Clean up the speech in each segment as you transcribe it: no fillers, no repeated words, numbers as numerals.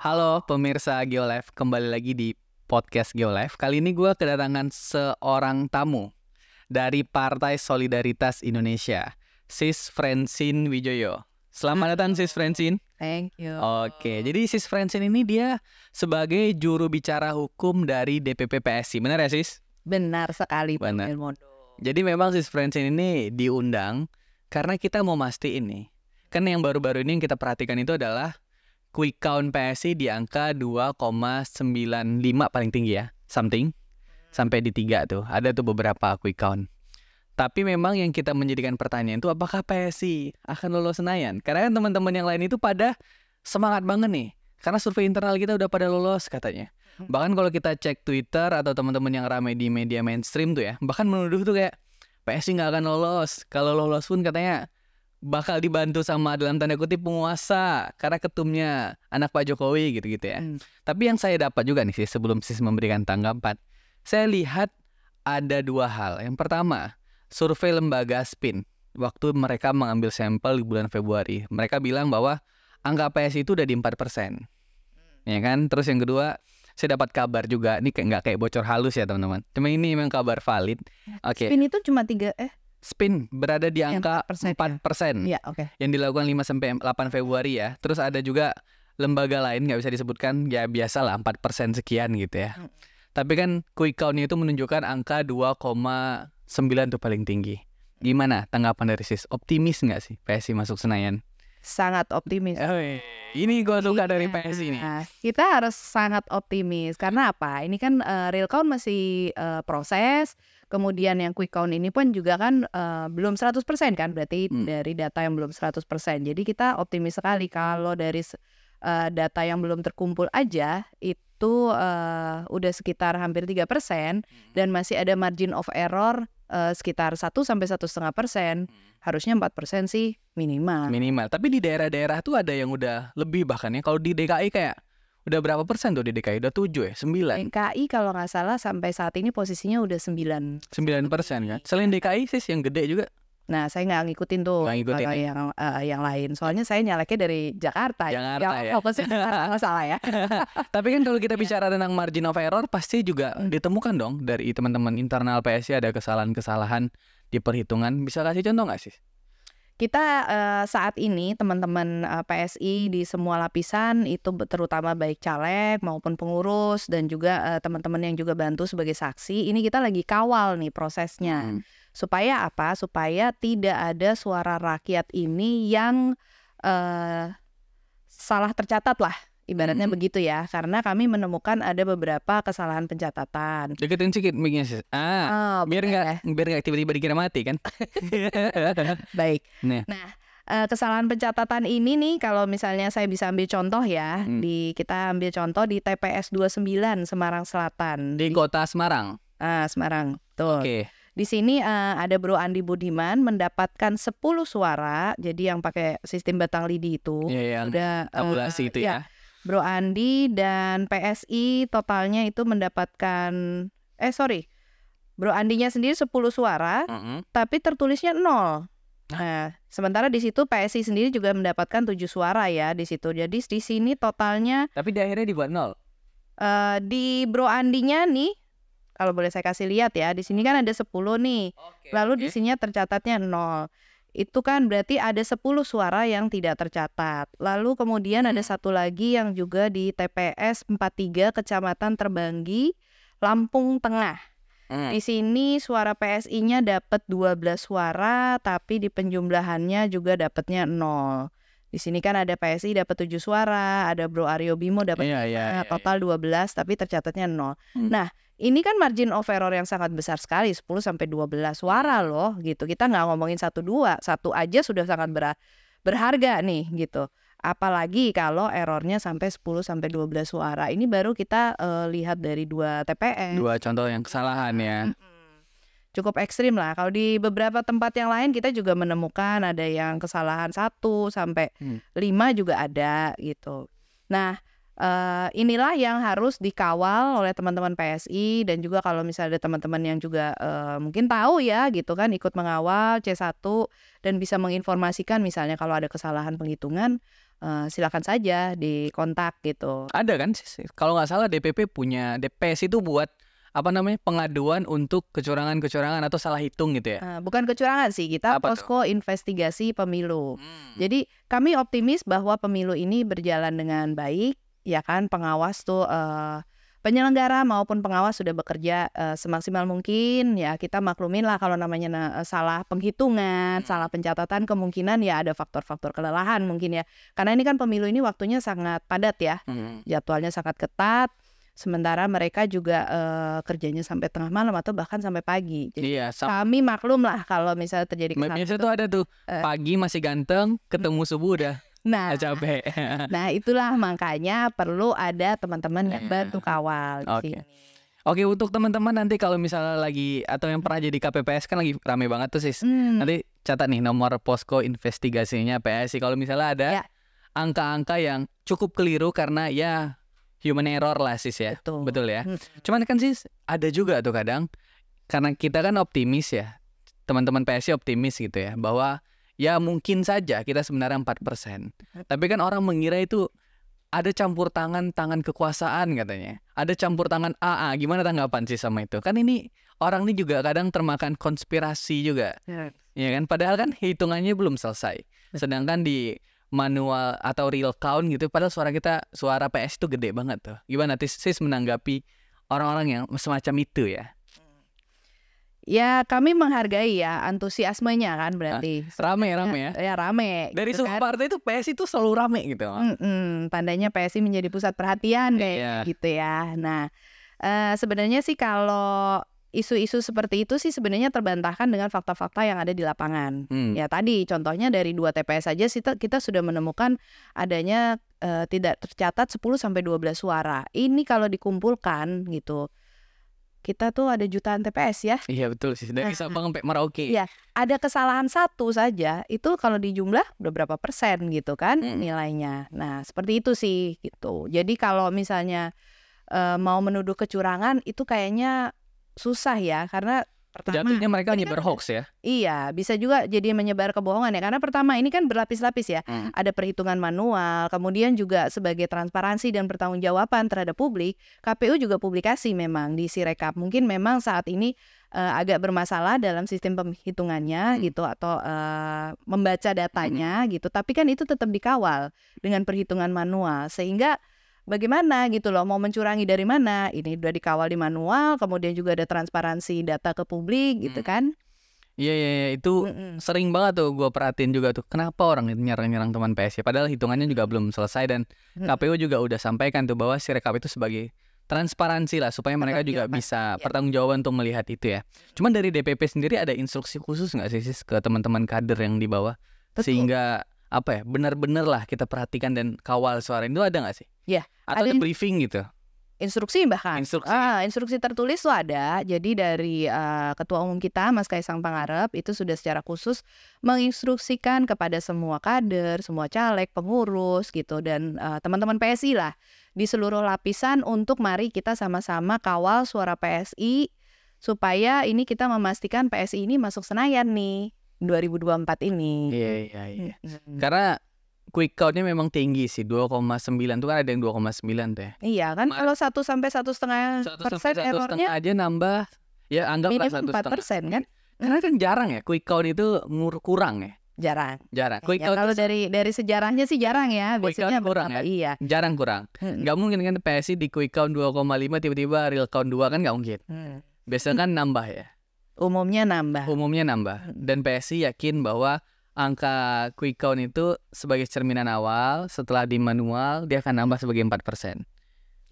Halo pemirsa Geolife, kembali lagi di podcast Geolife. Kali ini gue kedatangan seorang tamu dari Partai Solidaritas Indonesia, Sis Francine Wijoyo. Selamat datang Sis Francine. Thank you. Oke, jadi Sis Francine ini dia sebagai juru bicara hukum dari DPP PSI, benar ya Sis? Benar sekali Pak Benar. Wilmondo. Jadi memang Sis Francine ini diundang karena kita mau mastiin nih. Kan yang baru-baru ini yang kita perhatikan itu adalah quick count PSI di angka 2,95 paling tinggi ya, something. Sampai di 3 tuh, ada tuh beberapa quick count. Tapi memang yang kita menjadikan pertanyaan itu apakah PSI akan lolos Senayan? Karena kan teman-teman yang lain itu pada semangat banget nih. Karena survei internal kita udah pada lolos katanya. Bahkan kalau kita cek Twitter atau teman-teman yang ramai di media mainstream tuh ya, bahkan menuduh tuh kayak PSI nggak akan lolos. Kalau lolos pun katanya bakal dibantu sama dalam tanda kutip penguasa karena ketumnya anak Pak Jokowi gitu-gitu ya. Tapi yang saya dapat juga nih sih sebelum Sis memberikan tanggapan, saya lihat ada dua hal. Yang pertama, survei lembaga SPIN waktu mereka mengambil sampel di bulan Februari, mereka bilang bahwa angka PSI itu udah di 4%. Ya kan? Terus yang kedua, saya dapat kabar juga, ini nggak kayak bocor halus ya teman-teman. Cuma ini memang kabar valid. Oke. SPIN itu cuma 3 SPIN berada di angka 4%. Ya, oke. Yang dilakukan 5-8 Februari ya. Terus ada juga lembaga lain nggak bisa disebutkan, ya biasalah 4% sekian gitu ya. Tapi kan quick count-nya itu menunjukkan angka 2,9 tuh paling tinggi. Gimana tanggapan dari Sis? Optimis nggak sih PSI masuk Senayan? Sangat optimis. Ini gue suka dari PSI nih. Nah, kita harus sangat optimis. Karena apa? Ini kan real count masih proses. Kemudian yang quick count ini pun juga kan belum 100% kan. Berarti dari data yang belum 100%. Jadi kita optimis sekali kalau dari data yang belum terkumpul aja itu udah sekitar hampir 3%. Dan masih ada margin of error sekitar 1-1,5%. Harusnya 4% sih minimal. Tapi di daerah-daerah tuh ada yang udah lebih bahkan ya. Kalau di DKI kayak udah berapa persen tuh di DKI? Udah 7 ya? 9? DKI kalau nggak salah sampai saat ini posisinya udah 9%. 9% kan? Selain DKI Sis yang gede juga? Nah, saya nggak ngikutin tuh Nggak ngikutin yang lain. Soalnya saya nyaleknya dari Jakarta. Ya. Fokusnya nggak salah ya. Tapi kan kalau kita bicara tentang margin of error, pasti juga ditemukan dong dari teman-teman internal PSI ada kesalahan-kesalahan di perhitungan. Bisa kasih contoh nggak sih? Kita saat ini teman-teman PSI di semua lapisan itu terutama baik caleg maupun pengurus dan juga teman-teman yang juga bantu sebagai saksi. Ini kita lagi kawal nih prosesnya. Supaya apa? Supaya tidak ada suara rakyat ini yang salah tercatat lah. Ibaratnya begitu ya, karena kami menemukan ada beberapa kesalahan pencatatan. Deketin sedikit mic-nya Sis. Biar nggak tiba-tiba dikira mati kan. Baik. Nah, kesalahan pencatatan ini nih kalau misalnya saya bisa ambil contoh ya, kita ambil contoh di TPS 29 Semarang Selatan. Di kota Semarang. Semarang, betul. Oke. Di sini ada Bro Andi Budiman mendapatkan 10 suara, jadi yang pakai sistem batang lidi itu. Iya, yang udah tabulasi itu ya. Bro Andi dan PSI totalnya itu mendapatkan Bro Andinya sendiri 10 suara, tapi tertulisnya 0. Nah, sementara di situ PSI sendiri juga mendapatkan 7 suara ya di situ. Jadi di sini totalnya Tapi di akhirnya dibuat 0. Di Bro Andinya nih, kalau boleh saya kasih lihat ya, di sini kan ada 10 nih. Lalu di sininya tercatatnya 0. Itu kan berarti ada 10 suara yang tidak tercatat. Lalu kemudian ada satu lagi yang juga di TPS 43 Kecamatan Terbanggi, Lampung Tengah. Di sini suara PSI-nya dapat 12 suara, tapi di penjumlahannya juga dapatnya 0. Di sini kan ada PSI dapat 7 suara, ada Bro Aryo Bimo dapat total 12, tapi tercatatnya 0. Nah, ini kan margin of error yang sangat besar sekali, 10-12 suara loh gitu. Kita nggak ngomongin 1-2, 1 aja sudah sangat berharga nih gitu. Apalagi kalau errornya sampai 10-12 suara. Ini baru kita lihat dari 2 TPS. 2 contoh yang kesalahan ya. Cukup ekstrim lah. Kalau di beberapa tempat yang lain kita juga menemukan ada yang kesalahan 1-5 juga ada gitu. Nah, inilah yang harus dikawal oleh teman-teman PSI dan juga kalau misalnya ada teman-teman yang juga mungkin tahu ya gitu kan ikut mengawal C1 dan bisa menginformasikan misalnya kalau ada kesalahan penghitungan silakan saja dikontak gitu. Ada kan kalau nggak salah DPP punya DPS itu buat pengaduan untuk kecurangan-kecurangan atau salah hitung gitu ya. Bukan kecurangan sih, kita Apa posko investigasi pemilu. Jadi kami optimis bahwa pemilu ini berjalan dengan baik, ya kan, pengawas tuh penyelenggara maupun pengawas sudah bekerja semaksimal mungkin. Ya kita maklumin lah kalau namanya salah penghitungan, salah pencatatan, kemungkinan ya ada faktor-faktor kelelahan mungkin ya. Karena ini kan pemilu ini waktunya sangat padat ya, jadwalnya sangat ketat. Sementara mereka juga kerjanya sampai tengah malam atau bahkan sampai pagi. Jadi kami maklum lah kalau misalnya terjadi kesalahan. Biasanya tuh ada tuh pagi masih ganteng, ketemu subuh udah capek. Nah itulah makanya perlu ada teman-teman yang bantu kawal di sini. Oke, untuk teman-teman nanti kalau misalnya lagi atau yang pernah jadi KPPS kan lagi rame banget tuh sis. Nanti catat nih nomor posko investigasinya PSI. Kalau misalnya ada angka-angka yang cukup keliru karena ya human error lah sis ya. Betul ya. Cuman kan sis ada juga tuh kadang karena kita kan optimis ya. Teman-teman PSI optimis gitu ya bahwa ya mungkin saja kita sebenarnya 4%. Tapi kan orang mengira itu ada campur tangan kekuasaan katanya. Ada campur tangan AA. Gimana tanggapan sih sama itu? Kan ini orang ini juga kadang termakan konspirasi juga. Ya kan padahal kan hitungannya belum selesai. Sedangkan di manual atau real count gitu padahal suara PS itu gede banget tuh. Gimana sis menanggapi orang-orang yang semacam itu ya? Ya kami menghargai ya antusiasmenya kan berarti. Rame ya? Ya rame. Dari gitu semua kan. partai itu PSI itu selalu rame gitu. Tandanya PSI menjadi pusat perhatian kayak gitu ya. Nah sebenarnya sih kalau isu-isu seperti itu sih sebenarnya terbantahkan dengan fakta-fakta yang ada di lapangan. Ya tadi contohnya dari 2 TPS saja kita sudah menemukan adanya tidak tercatat 10-12 suara. Ini kalau dikumpulkan gitu, kita tuh ada jutaan TPS ya. Iya betul sih, dari Sabang sampai Merauke. Iya, ada kesalahan satu saja itu kalau dijumlah udah berapa persen gitu kan nilainya. Nah seperti itu sih gitu. Jadi kalau misalnya mau menuduh kecurangan itu kayaknya susah ya, karena pertama jatuhnya mereka nyebar hoax ya. Iya, bisa juga jadi menyebar kebohongan ya, karena pertama ini kan berlapis-lapis ya. Ada perhitungan manual, kemudian juga sebagai transparansi dan pertanggungjawaban terhadap publik, KPU juga publikasi memang di Sirekap. Mungkin memang saat ini agak bermasalah dalam sistem penghitungannya gitu atau membaca datanya gitu, tapi kan itu tetap dikawal dengan perhitungan manual sehingga bagaimana gitu loh, mau mencurangi dari mana? Ini udah dikawal di manual, kemudian juga ada transparansi data ke publik gitu kan. Iya itu sering banget tuh gue perhatiin juga tuh. Kenapa orang nyerang-nyerang teman PSI? Padahal hitungannya juga belum selesai dan KPU juga udah sampaikan tuh bahwa Sirekap itu sebagai transparansi lah supaya mereka juga bisa pertanggungjawaban untuk melihat itu ya. Cuman dari DPP sendiri ada instruksi khusus nggak sih sis ke teman-teman kader yang di bawah? Sehingga benar-benar lah kita perhatikan dan kawal suara itu ada nggak sih? Ya. Atau ada briefing gitu? Instruksi bahkan. Instruksi tertulis tuh ada. Jadi dari Ketua Umum kita Mas Kaisang Pangarep itu sudah secara khusus menginstruksikan kepada semua kader, semua caleg, pengurus gitu dan teman-teman PSI lah di seluruh lapisan untuk mari kita sama-sama kawal suara PSI supaya ini kita memastikan PSI ini masuk Senayan nih 2024 ini. Iya. Karena quick count-nya memang tinggi sih, 2,9 tuh kan ada yang 2,9 tuh ya. Iya kan kalau 1 sampai 1,5% errornya aja nambah ya anggaplah 1,5% kan. Karena kan jarang ya quick count itu kurang ya. Jarang. Quick count kalau dari sejarahnya sih jarang ya. Biasanya kurang ya. Iya. Jarang kurang. Nggak mungkin kan PSI di quick count 2,5 tiba-tiba real count 2 kan nggak mungkin. Biasanya kan nambah ya. Umumnya nambah. Dan PSI yakin bahwa angka quick count itu sebagai cerminan awal, setelah di manual dia akan nambah sebagai 4%.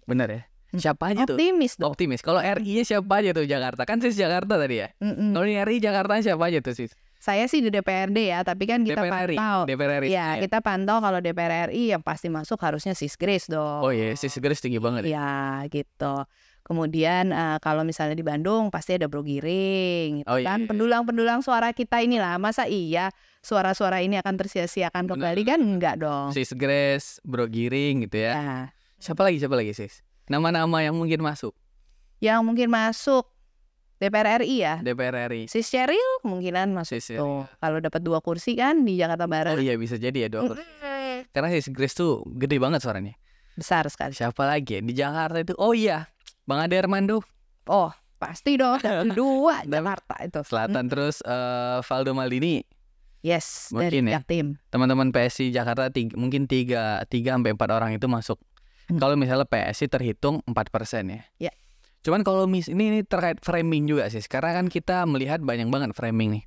Benar ya? Siapa aja tuh? Optimis. Kalau RI-nya siapa aja tuh Jakarta? Kan sis Jakarta tadi ya? Kalau di RI Jakarta siapa aja tuh sis? Saya sih di DPRD ya, tapi kan kita pantau. DPR RI. Ya, kita pantau kalau DPR RI yang pasti masuk harusnya Sis Grace dong. Oh iya, Sis Grace tinggi banget ya. Ya, gitu. Kemudian kalau misalnya di Bandung pasti ada Bro Giring gitu kan. Pendulang-pendulang suara kita inilah. Masa iya suara-suara ini akan tersia-siakan kembali kan? Enggak dong. Sis Grace, Bro Giring gitu ya. Siapa lagi sis? Nama-nama yang mungkin masuk. Yang mungkin masuk DPR RI ya. DPR RI. Sis Cheryl kemungkinan masuk tuh. Kalau dapat 2 kursi kan di Jakarta Barat. Oh iya bisa jadi ya 2 kursi. Karena si Grace tuh gede banget suaranya. Besar sekali. Siapa lagi ya? Di Jakarta itu? Oh iya, Bang Ade Armando. Oh, pasti dong. Dua Jakarta itu. Selatan. Terus Valdo Maldini. Yes, Mungkin dari ya. Jaktim. Teman-teman PSI Jakarta mungkin 3 sampai 4 orang itu masuk. Kalau misalnya PSI terhitung 4% ya. Ya. Cuman kalau ini terkait framing juga sih. Sekarang kan kita melihat banyak banget framing nih.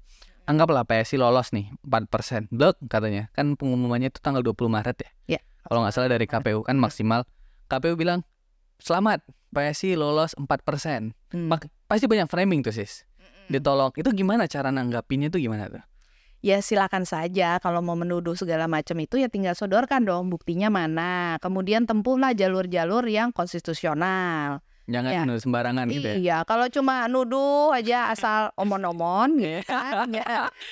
Anggaplah PSI lolos nih 4%. Blok katanya. Kan pengumumannya itu tanggal 20 Maret ya. Ya. Kalau nggak salah dari KPU kan maksimal. KPU bilang selamat PSI lolos 4%. Pasti banyak framing tuh sis. Ditolong. Itu gimana cara nanggapinnya tuh gimana tuh? Ya silakan saja, kalau mau menuduh segala macam itu ya tinggal sodorkan dong buktinya mana. Kemudian tempuhlah jalur-jalur yang konstitusional. Jangan nuduh sembarangan gitu ya. Iya, kalau cuma nuduh aja asal omon-omon gitu kan.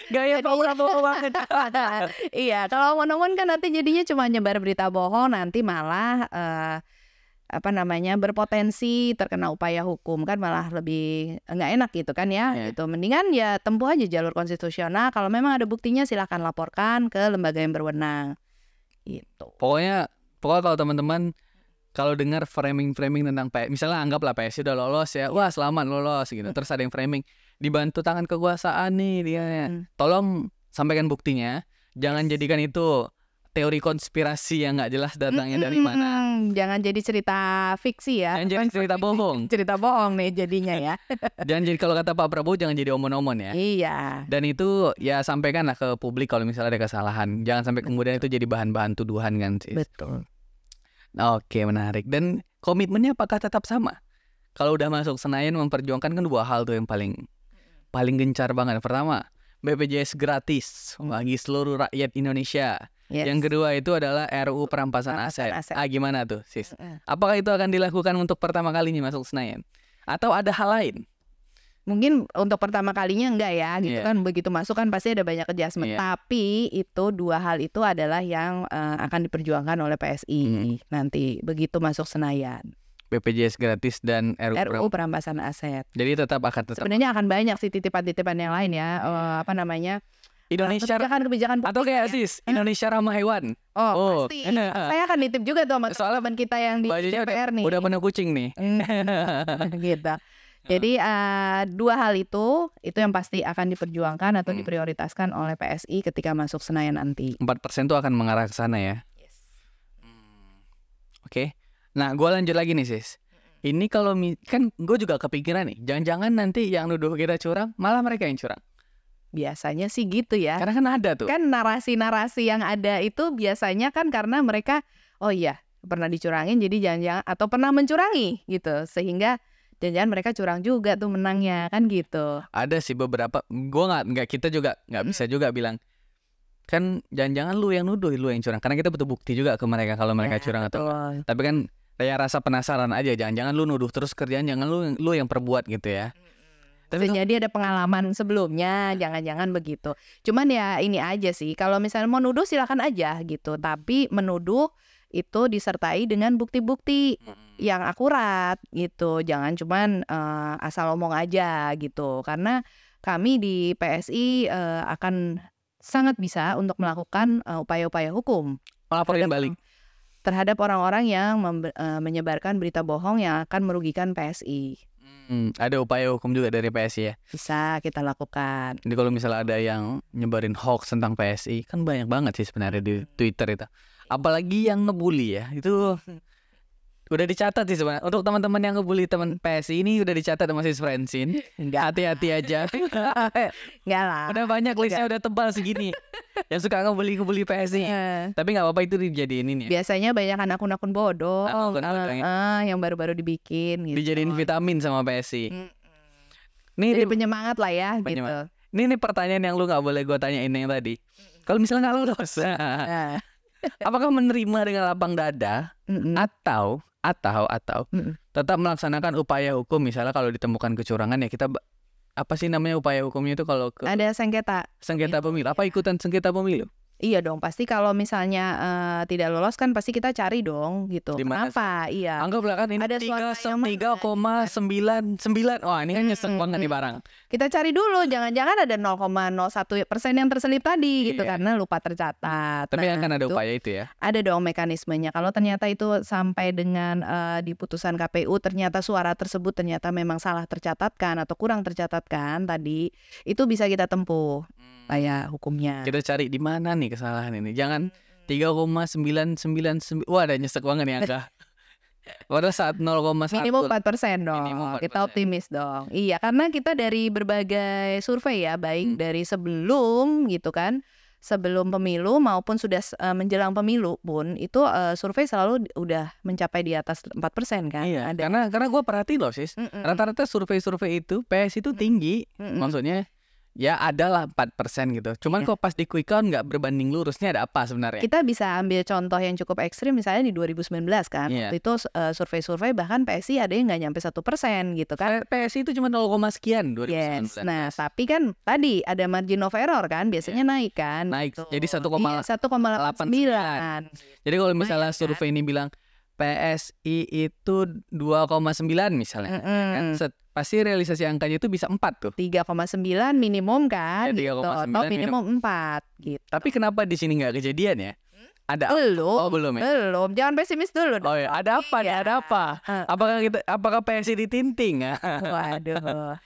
Gaya Paula banget. Iya, kalau omon-omon kan nanti jadinya cuma nyebar berita bohong, nanti malah berpotensi terkena upaya hukum, kan malah lebih nggak enak gitu kan ya. Gitu. Mendingan ya tempuh aja jalur konstitusional. Kalau memang ada buktinya silahkan laporkan ke lembaga yang berwenang. Gitu. Pokoknya kalau teman-teman kalau dengar framing tentang misalnya anggaplah PSI udah lolos ya, wah selamat lolos gitu. Terus ada yang framing dibantu tangan kekuasaan nih dia. Tolong sampaikan buktinya. Jangan jadikan itu teori konspirasi yang nggak jelas datangnya dari mana. Jangan jadi cerita fiksi ya. Jangan jadi cerita bohong. Cerita bohong nih jadinya ya. Jangan jadi, kalau kata Pak Prabowo, jangan jadi omon-omon ya. Iya. Dan itu ya sampaikanlah ke publik kalau misalnya ada kesalahan. Jangan sampai kemudian itu jadi bahan-bahan tuduhan kan sih. Betul. Oke, menarik. Dan komitmennya apakah tetap sama? Kalau udah masuk Senayan memperjuangkan kan 2 hal tuh yang paling gencar banget. Pertama, BPJS gratis bagi seluruh rakyat Indonesia. Yes. Yang kedua itu adalah RUU perampasan aset. Gimana tuh sis? Apakah itu akan dilakukan untuk pertama kalinya masuk Senayan? Atau ada hal lain? Mungkin untuk pertama kalinya enggak ya gitu kan. Begitu masuk kan pasti ada banyak adjustment. Tapi itu 2 hal itu adalah yang akan diperjuangkan oleh PSI nanti begitu masuk Senayan. BPJS gratis dan RUU perampasan aset. Jadi tetap. Sebenarnya akan banyak sih titipan-titipan yang lain ya. Indonesia kebijakan atau kayak sis Indonesia ramah hewan. Pasti. Saya akan nitip juga tuh sama teman kita yang di DPR nih. Udah penuh kucing nih. Gitu. Jadi 2 hal itu yang pasti akan diperjuangkan atau diprioritaskan oleh PSI ketika masuk Senayan nanti. 4% tuh akan mengarah ke sana ya. Yes. Oke. Nah, gue lanjut lagi nih sis. Ini kalau kan gue juga kepikiran nih, jangan-jangan nanti yang nuduh kita curang, malah mereka yang curang. Biasanya sih gitu ya. Karena kan ada tuh. Kan narasi-narasi yang ada itu biasanya kan karena mereka pernah dicurangin jadi jangan-jangan atau pernah mencurangi gitu. Sehingga jangan-jangan mereka curang juga tuh menangnya kan gitu. Ada sih beberapa, kita juga nggak bisa juga bilang kan jangan-jangan lu yang nuduh, lu yang curang. Karena kita butuh bukti juga ke mereka kalau mereka curang atau enggak. Tapi kan rasa penasaran aja, jangan-jangan lu nuduh terus kerjaan, jangan lu yang perbuat gitu ya. Tapi jadi ada pengalaman sebelumnya, jangan-jangan begitu. Cuman ya ini aja sih, kalau misalnya mau nuduh silakan aja gitu. Tapi menuduh itu disertai dengan bukti-bukti yang akurat gitu. Jangan cuman asal omong aja gitu. Karena kami di PSI akan sangat bisa untuk melakukan upaya-upaya hukum. Melaporin balik terhadap orang-orang yang menyebarkan berita bohong yang akan merugikan PSI. Ada upaya hukum juga dari PSI ya? Bisa kita lakukan. Jadi kalau misalnya ada yang nyebarin hoax tentang PSI, kan banyak banget sih sebenarnya di Twitter itu. Apalagi yang ngebully ya, itu udah dicatat sih sebenarnya. Untuk teman-teman yang ngebully teman PSI ini udah dicatat sama Sis Francine. Hati-hati aja. Enggak lah. Udah banyak listnya, udah tebal segini. Yang suka ngebully PSI. Tapi nggak apa-apa, itu dijadiin ini. Biasanya banyak akun-akun bodoh. Yang baru-baru dibikin. Gitu. Dijadiin vitamin sama PSI. Jadi penyemangat lah ya. Gitu. Ini pertanyaan yang lu nggak boleh gue tanyain yang tadi. Kalau misalnya nggak lulus, apakah menerima dengan lapang dada atau tetap melaksanakan upaya hukum? Misalnya kalau ditemukan kecurangan ya kita apa sih namanya upaya hukumnya itu kalau ada sengketa pemilu, apa ikutan sengketa pemilu? Iya dong, pasti kalau misalnya tidak lolos kan pasti kita cari dong gitu. Di mana Kenapa? Iya. Anggaplah kan ini Ada suara yang mana? 3,99. Wah, ini kan nyesek banget nih barang. Kita cari dulu, jangan-jangan ada 0,01% yang terselip tadi gitu Iya. karena lupa tercatat. Tapi Nah, akan ada itu upaya itu ya. ada dong mekanismenya. Kalau ternyata itu sampai dengan di putusan KPU ternyata suara tersebut ternyata memang salah tercatatkan atau kurang tercatatkan tadi, itu bisa kita tempuh upaya hukumnya. Kita cari di mana nih kesalahan ini. Jangan 3,999. Wah, ada nyesek banget nih angka. Pada saat 0,1. Minimum 4% dong. Minimum 4%. Kita optimis dong. Iya, karena kita dari berbagai survei ya, baik dari sebelum gitu kan, sebelum pemilu maupun sudah menjelang pemilu pun itu survei selalu udah mencapai di atas 4% kan. Iya, Ada. karena gue perhatiin loh sis, rata-rata survei-survei itu PS itu tinggi, maksudnya ya adalah 4% gitu. Cuman Iya. kok pas di quick count nggak berbanding lurusnya ada apa sebenarnya? Kita bisa ambil contoh yang cukup ekstrim misalnya di 2019 kan. Iya. Waktu itu survei-survei bahkan PSI ada yang nggak nyampe 1% gitu kan. PSI itu cuma 0, sekian 2019. Yes. Nah, tapi kan tadi ada margin of error kan, biasanya naik kan. Naik, gitu. jadi 1,89. Jadi kalau misalnya Lumayan, kan? survei ini bilang PSI itu 2,9 misalnya, kan pasti realisasi angkanya itu bisa 4 tuh. 3,9 minimum kan, Ya, gitu. 3,9 Atau minimum 4 gitu. Tapi kenapa di sini nggak kejadian ya? Ada Belum. Oh, belum ya? Belum. Jangan pesimis dulu dong. Oh ya, ada apa nih? Iya. Ada apa? Apakah PSI ditinting? Waduh.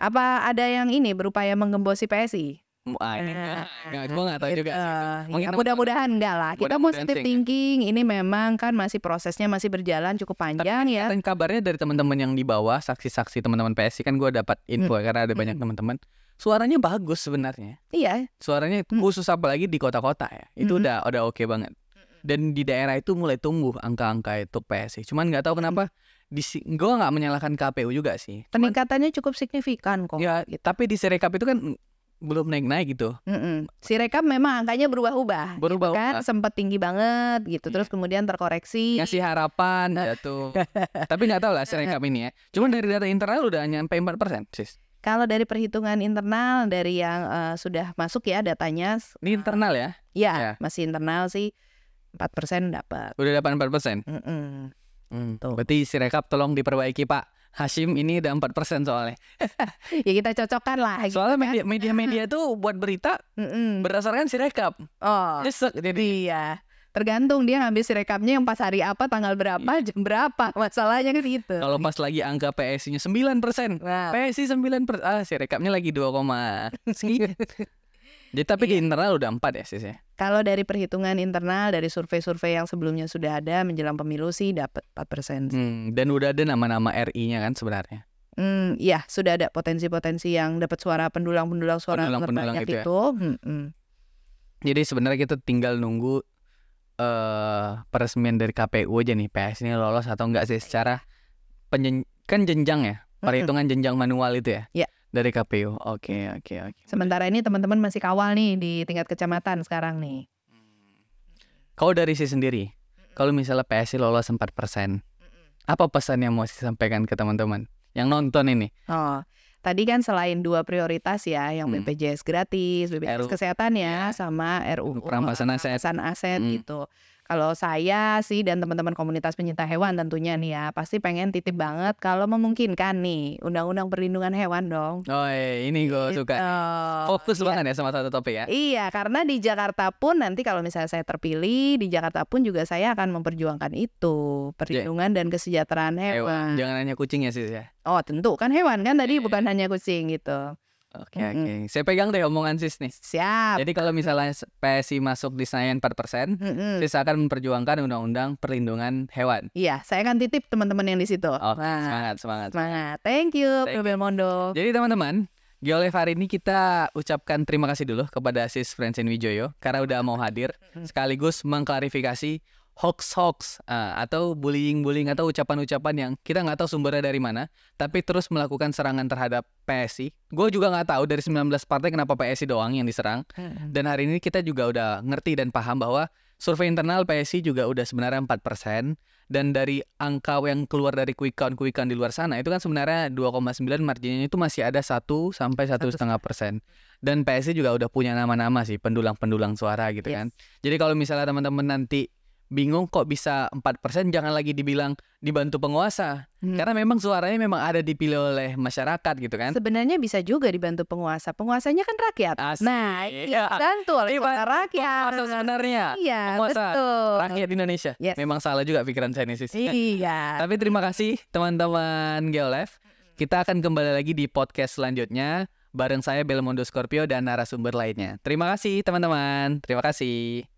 Apa ada yang ini berupaya menggembosi PSI? Gue nggak tahu juga sih. Mungkin Ya, mudah-mudahan enggak lah. Kita Mudah-mudahan positive sih enggak. thinking. Ini memang kan masih prosesnya masih berjalan cukup panjang ya. Dan kabarnya dari teman-teman yang di bawah, saksi-saksi teman-teman PSI kan gue dapat info ya, karena ada banyak teman-teman. Suaranya bagus sebenarnya. Iya. Suaranya khusus apalagi di kota-kota ya. Itu udah oke banget. Dan di daerah itu mulai tumbuh angka-angka itu PSI. Cuman nggak tahu kenapa gue nggak menyalahkan KPU juga sih. Peningkatannya cukup signifikan kok. Ya, tapi di Sirekap itu kan belum naik-naik gitu. Si rekap memang angkanya berubah-ubah. Berubah Gitu kan sempat tinggi banget gitu, terus kemudian terkoreksi. ngasih harapan jatuh. Tapi nggak tahu lah Sirekap ini ya. Cuman dari data internal udah nyampe 4%, sis. Kalau dari perhitungan internal dari yang sudah masuk ya datanya, Ini internal ya? ya Ya. masih internal sih 4% dapat. Udah dapat 4%. Tuh. Berarti Sirekap tolong diperbaiki Pak Hashim, ini udah 4% soalnya. Ya kita cocokkan lah. gitu Soalnya kan. media-media tuh buat berita berdasarkan Sirekap. Oh, Nyesek jadi. iya. Tergantung dia ngambil si rekapnya yang pas hari apa, tanggal berapa, jam berapa. Masalahnya kan gitu. Kalau pas lagi angka PSI-nya 9%. Nah, PSI 9%. Sirekapnya lagi 2, sekian. Jadi tapi di internal udah 4 ya sis ya. kalau dari perhitungan internal dari survei-survei yang sebelumnya sudah ada menjelang pemilu sih dapat 4%. Dan udah ada nama-nama RI-nya kan sebenarnya. Iya, sudah ada potensi-potensi yang dapat suara pendulang-pendulang suara Pendulang-pendulang terbanyak itu ya. itu. Jadi sebenarnya kita tinggal nunggu peresmian dari KPU aja nih, PS ini lolos atau enggak sih secara kan jenjang ya, perhitungan jenjang manual itu ya. Iya. Dari KPU. Oke. Sementara ini teman-teman masih kawal nih di tingkat kecamatan sekarang nih. Kau dari si sendiri, kalau misalnya PSI lolos 4%, apa pesan yang mau disampaikan ke teman-teman yang nonton ini? Oh, tadi kan selain 2 prioritas ya, yang BPJS gratis, BPJS RU. kesehatan ya, sama RUU Perampasan aset. aset gitu. Kalau saya sih dan teman-teman komunitas pencinta hewan tentunya nih ya, pasti pengen titip banget kalau memungkinkan nih undang-undang perlindungan hewan dong. Oh ini gue suka. Fokus Iya. banget ya sama satu topik ya. Iya, karena di Jakarta pun nanti kalau misalnya saya terpilih, di Jakarta pun juga saya akan memperjuangkan itu, perlindungan dan kesejahteraan hewan. Jangan hanya kucing ya sis ya. Oh, tentu kan hewan kan tadi bukan hanya kucing gitu. Oke. Saya pegang deh omongan sis nih. Siap. Jadi kalau misalnya PSI masuk di Senayan 4%, sis akan memperjuangkan undang-undang perlindungan hewan. Iya, saya akan titip teman-teman yang di situ. Oh, Nah, semangat. Thank you, Thank Bro Belmondo. Jadi teman-teman, Geolef hari ini kita ucapkan terima kasih dulu kepada Sis Francine Wijoyo karena udah mau hadir sekaligus mengklarifikasi hoax atau bullying atau ucapan-ucapan yang kita nggak tahu sumbernya dari mana, tapi terus melakukan serangan terhadap PSI. Gue juga nggak tahu dari 19 partai kenapa PSI doang yang diserang. Dan hari ini kita juga udah ngerti dan paham bahwa Survei internal PSI juga udah sebenarnya 4%. Dan dari angka yang keluar dari quick count di luar sana itu kan sebenarnya 2,9, marginnya itu masih ada 1 sampai 1,5%. Dan PSI juga udah punya nama-nama sih, pendulang-pendulang suara gitu kan. Jadi kalau misalnya teman-teman nanti bingung kok bisa 4%, jangan lagi dibilang dibantu penguasa. Karena memang suaranya memang ada dipilih oleh masyarakat gitu kan. Sebenarnya bisa juga dibantu penguasa. Penguasanya kan rakyat. Asik. Nah, dibantu oleh suara rakyat. Penguasa sebenarnya. Iya, Penguasa betul. rakyat Indonesia. Yes. Memang salah juga pikiran saya nih, Sis. Iya. Tapi terima kasih teman-teman Geolef. Kita akan kembali lagi di podcast selanjutnya bareng saya Belmondo Scorpio dan narasumber lainnya. Terima kasih teman-teman. Terima kasih.